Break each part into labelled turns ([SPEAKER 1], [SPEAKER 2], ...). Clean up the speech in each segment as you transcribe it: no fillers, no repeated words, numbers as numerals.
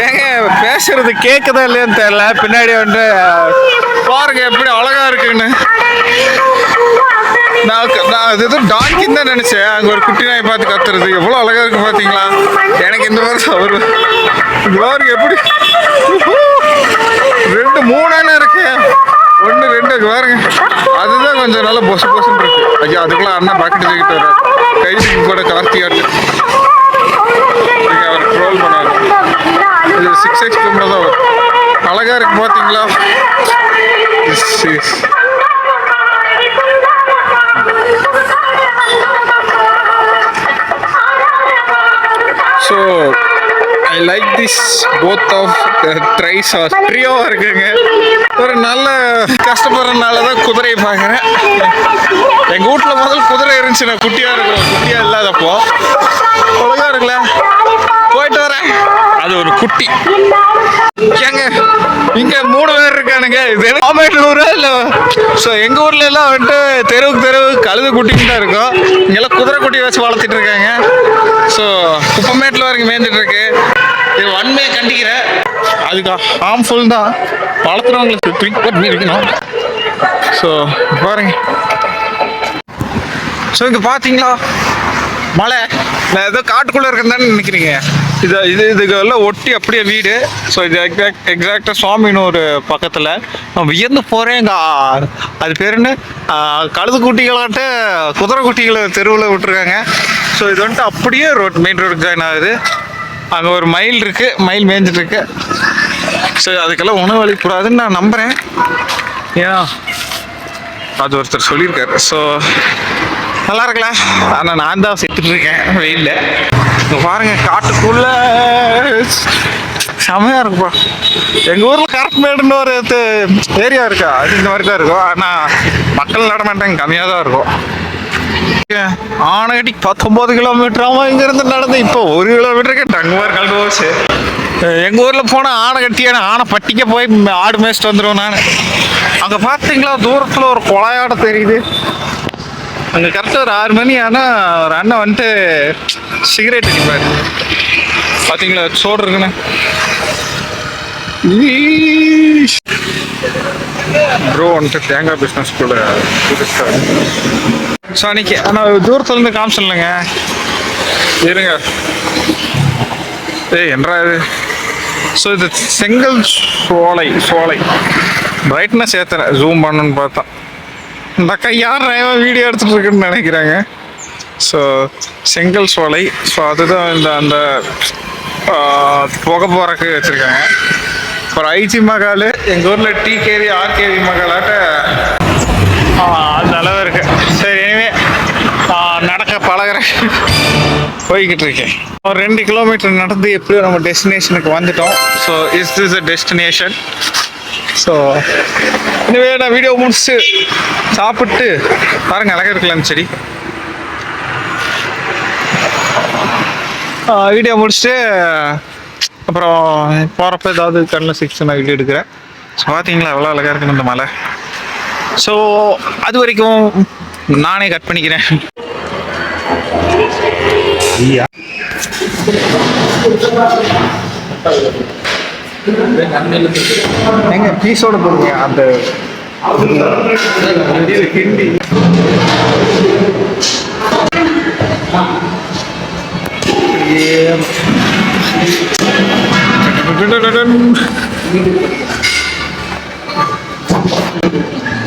[SPEAKER 1] ஏங்க பேசுறது கேக்குதா இல்லையான்னு தெரியல. பின்னாடி வந்து பாருங்க எப்படி அழகா இருக்குன்னு. நான் இது டாங்கின்னு தான் நினைச்சேன். அங்க ஒரு குட்டி நாய் பார்த்து கத்துறது எவ்வளவு அழகா இருக்கு பாத்தீங்களா? எனக்கு இந்த மாதிரி அவரு பாருங்க எப்படி 2 3 இருக்கு. 1 2 பாருங்க. அதுதான் கொஞ்சம் நல்லா பொசு பொசுன்னு இருக்கு. ஐயா அதுக்கெல்லாம் அண்ணா பாக்கெட் தூக்கிட்டு வர கைதுக்கு கூட கார்த்தியாட்டு அவர் ட்ரோல் பண்ணாரு. இது 6X கேமரா தான் வரும். அழகா இருக்கு பாத்தீங்களா? So I like this both of tries trio இருக்குங்க. ஒரு நல்ல கஷ்டப்படுறதுனால தான் குதிரையை பார்க்குறேன். எங்கள் வீட்டில் முதல் குதிரை இருந்துச்சு, நான் குட்டியாக இருக்கிறோம். குட்டியாக இல்லாதப்போ அழகா இருக்குல்ல. போயிட்டு வரேன். அது ஒரு குட்டி ஏங்க. இங்க 3 பேர் இருக்கானுங்க. இல்லை. ஸோ எங்க ஊர்ல எல்லாம் வந்துட்டு தெருவுக்கு கழுது குட்டின்னு தான் இருக்கும். இங்கெல்லாம் குதிரை குட்டி வச்சு வளர்த்துட்டு இருக்காங்க. ஸோ குப்பமேட்டில் வரைக்கும் மேய்ஞ்சிட்டு இருக்கு. இது வன்மையை கண்டிக்கிறேன். அதுக்கு ஹார்ம்ஃபுல் தான். வளர்த்துறவங்களுக்கு ட்ரிக் பண்ணி இருக்கணும். ஸோ பாருங்க. ஸோ இங்கே பார்த்தீங்களா மலை. நான் ஏதோ காட்டுக்குள்ளே இருக்குன்னு நினைக்கிறீங்க. இதுக்கெல்லாம் ஒட்டி அப்படியே வீடு. ஸோ இது எக்ஸாக்டாக சுவாமின்னு ஒரு பக்கத்தில் நான் வியந்து போகிறேன். அது பேர் என்ன, கழுது குட்டிகளாட்ட குதிரை குட்டிகளை தெருவில் விட்டுருக்காங்க. ஸோ இது வந்துட்டு அப்படியே மெயின் ரோடுக்கு ஜாயின் ஆகுது. அங்கே ஒரு மயில் இருக்குது, மயில் மேய்ஞ்சிட்ருக்கு. ஸோ அதுக்கெல்லாம் உணவு அளிக்கக்கூடாதுன்னு நான் நம்புகிறேன். ஏன் அது ஒருத்தர் சொல்லியிருக்காரு. ஸோ நல்லா இருக்கல. ஆனால் நான் தான் செத்துட்டு இருக்கேன் வெயிலில். இப்போ பாருங்கள் காட்டுக்குள்ள செமையாக இருக்குப்பா. எங்கள் ஊரில் கரப்மேடுன்னு ஒரு ஏரியா இருக்கா, அது இந்த மாதிரி தான் இருக்கும். ஆனால் மக்கள் நடமாட்டம் கம்மியாக தான் இருக்கும். ஆனைகட்டிக்கு 19 கிலோமீட்டர் ஆகும் இங்கேருந்து நடந்து. இப்போ 1 கிலோமீட்டருக்கு டங்குமார் கலந்து போச்சு. எங்கள் ஊரில் போனால் ஆனைகட்டியான ஆனை பட்டிக்க போய் ஆடு மேய்ச்சிட்டு வந்துடுவோம் நான். அங்கே பார்த்தீங்களா தூரத்தில் ஒரு குழாயோட தெரியுது. அங்கே கரெக்டாக ஒரு 6 மணி ஆனால் ஒரு அண்ணன் வந்துட்டு சிகரெட் அடிப்பார். பார்த்தீங்களா சோடு இருக்குண்ணே. ப்ரோ வந்துட்டு தேங்காய் பிஸ்னஸ் கூட புதுசாக. ஸோ அன்னைக்கு ஆனால் தூரத்துலேருந்து காமிச்சிடலங்க. இருங்க. என்னடா இது. ஸோ இது செங்கல் சோலை பிரைட்னஸ் ஏற்றுறேன் ஜூம் பண்ணணுன்னு பார்த்தா. இந்த அக்கா யார் வீடியோ எடுத்துகிட்டு இருக்குன்னு நினைக்கிறாங்க. ஸோ செங்கல் சோலை. ஸோ அதுதான் அந்த புகை போறக்கு வச்சுருக்காங்க. அப்புறம் ஐஜி மகால் எங்கள் ஊரில் டிகேவி ஆர்கேவி மகாலாட்ட அந்த அளவு இருக்கு. சரி இனிமே நடக்க பழகிறேன். போய்கிட்டு இருக்கேன். ஒரு 2 கிலோமீட்டர் நடந்து எப்படியோ நம்ம டெஸ்டினேஷனுக்கு வந்துட்டோம். So is this a destination. So இனிமே நான் வீடியோ முடிச்சுட்டு சாப்பிட்டு பாருங்க அழகாக இருக்கலாம் சரி. வீடியோ முடிச்சுட்டு அப்புறம் போகிறப்ப ஏதாவது கண்ணில் சிக்ஸ் நான் வீடியோ எடுக்கிறேன். ஸோ பார்த்தீங்களா எவ்வளோ அழகாக இருக்குன்னு இந்த மலை. ஸோ அது வரைக்கும் நானே கட் பண்ணிக்கிறேன். எங்க பீஸோட போடுங்க அந்த ஹிந்தி.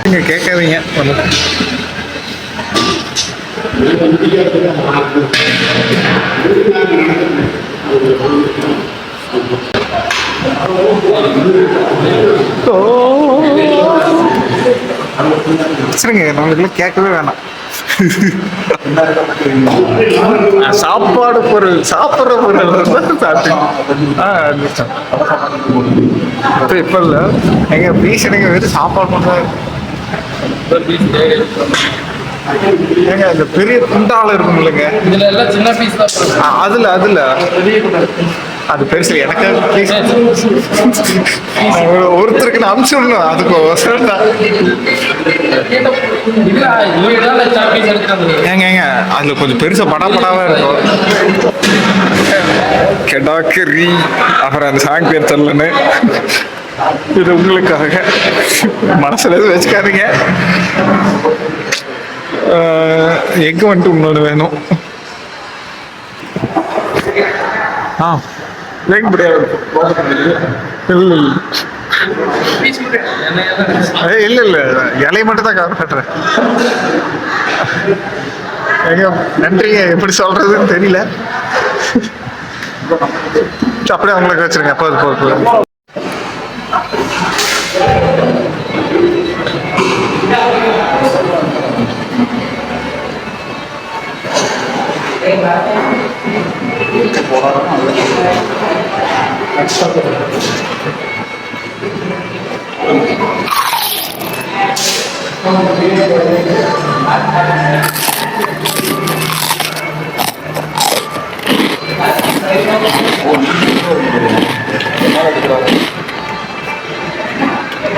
[SPEAKER 1] நீங்க கேட்காதீங்க. சரிங்க நம்மளுக்குள்ள கேட்கவே வேணாம். சாப்பாடு பொருள் சாப்பிட்ற பொருள் சாப்பிட்டேன். இப்போ இல்லை எங்க பீஸ் எனக்கு வெறும் சாப்பாடு பண்ணுறாங்க. ஏங்க இந்த பெரிய துண்டால இருக்கும் இல்லைங்க,
[SPEAKER 2] இதுல எல்லாம் சின்ன பீஸ் தான்.
[SPEAKER 1] அதுல அது பெருசு எனக்காக ப்ளீஸ். ஒருத்தருக்கு நான் அனுப்பிச்சுடணும் அதுக்கு அவசரம் தான். ஏங்க அதுல கொஞ்சம் பெருசா படாவா இருக்கும். கெடாக்கரி அப்புறம் அந்த சாங் பேர் தெரியலன்னு. இது உங்களுக்காக மனசுல எதுவும் வச்சுக்காதீங்க. எக்கு வந்துட்டு இன்னொன்று வேணும். எக் முடியாது. இல்ல இலையை மட்டும் தான் காட்டுறேன். எங்க நன்றிங்க, எப்படி சொல்றதுன்னு தெரியல. அப்படியே அவங்களுக்கு வச்சிருங்க. அப்போ அது போகுது.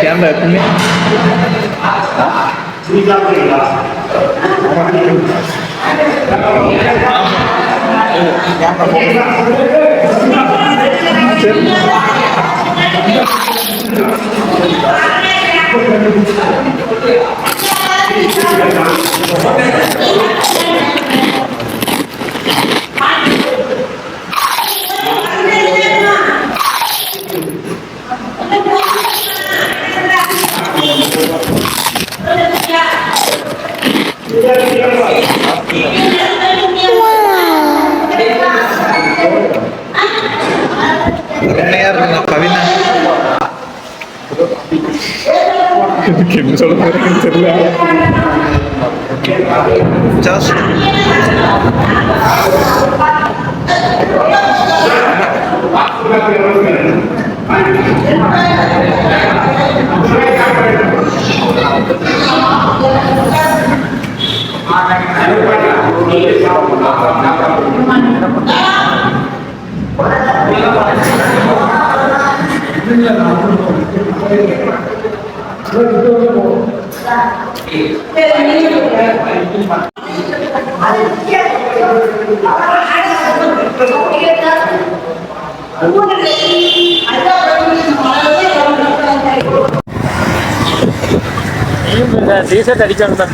[SPEAKER 1] கேமரா எப்பவுமே என்ன சொல்ல போறேன்னு தெரியல. டீஷர்ட் அடிச்சாங்க.